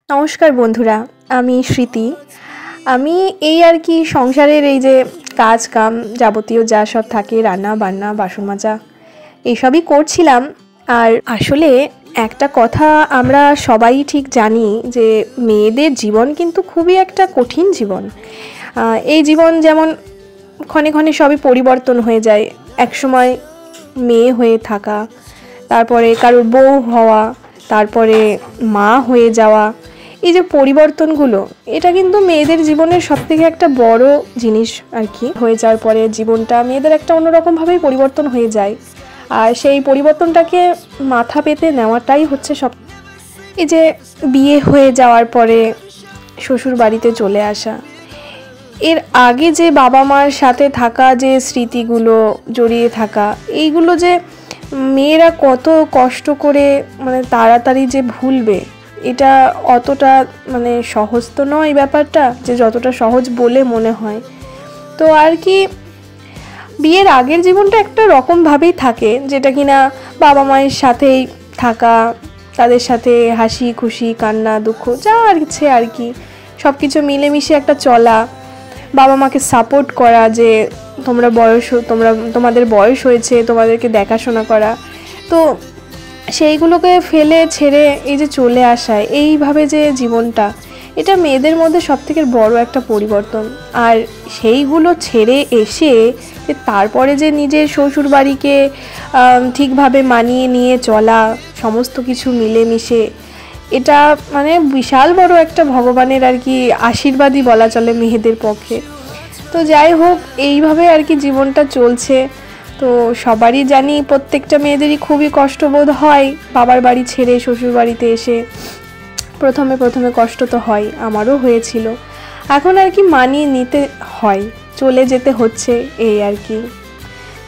নমস্কার বন্ধুরা, আমি স্মৃতি। আমি এই আর কি সংসারের এই যে কাজ কাম যাবতীয় যা সব থাকে, রান্না বান্না বাসন মাজা এইসবই করছিলাম। আর আসলে একটা কথা আমরা সবাই ঠিক জানি যে মেয়েদের জীবন কিন্তু খুবই একটা কঠিন জীবন। এই জীবন যেমন ক্ষণে ক্ষণে সবই পরিবর্তন হয়ে যায়। একসময় মেয়ে হয়ে থাকা, তারপরে কারোর বউ হওয়া, তারপরে মা হয়ে যাওয়া, এই যে পরিবর্তনগুলো, এটা কিন্তু মেয়েদের জীবনের সবথেকে একটা বড় জিনিস আর কি। হয়ে যাওয়ার পরে জীবনটা মেয়েদের একটা অন্যরকমভাবেই পরিবর্তন হয়ে যায়। আর সেই পরিবর্তনটাকে মাথা পেতে নেওয়াটাই হচ্ছে সব। এই যে বিয়ে হয়ে যাওয়ার পরে শ্বশুর বাড়িতে চলে আসা, এর আগে যে বাবা মার সাথে থাকা যে স্মৃতিগুলো জড়িয়ে থাকা, এইগুলো যে মেয়েরা কত কষ্ট করে তাড়াতাড়ি যে ভুলবে, এটা অতটা সহজ তো নয় ব্যাপারটা, যে যতটা সহজ বলে মনে হয়। তো আর কি বিয়ের আগের জীবনটা একটা রকমভাবেই থাকে, যেটা কিনা বাবা মায়ের সাথেই থাকা, তাদের সাথে হাসি খুশি কান্না দুঃখ যা আছে আর কি সব কিছু মিলেমিশে একটা চলা, বাবা মাকে সাপোর্ট করা যে তোমাদের বয়স হয়েছে, তোমাদেরকে দেখাশোনা করা। তো সেইগুলোকে ফেলে ছেড়ে এই যে চলে আসায় এইভাবে যে জীবনটা, এটা মেয়েদের মধ্যে সবথেকে বড় একটা পরিবর্তন। আর সেইগুলো ছেড়ে এসে যে তারপরে যে নিজের শ্বশুর বাড়িকে ঠিকভাবে মানিয়ে নিয়ে চলা, সমস্ত কিছু মিলেমিশে, এটা বিশাল বড় একটা ভগবানের আর কি আশীর্বাদই বলা চলে মেয়েদের পক্ষে। তো যাই হোক, এইভাবে আর কি জীবনটা চলছে। তো সবারই জানি প্রত্যেকটা মেয়েদেরই খুবই কষ্টবোধ হয় বাবার বাড়ি ছেড়ে শ্বশুর বাড়িতে এসে। প্রথমে কষ্ট তো হয়, আমারও হয়েছিল। এখন আর কি মানিয়ে নিতে হয়, চলে যেতে হচ্ছে এই আর কি।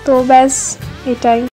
তো ব্যাস এটাই।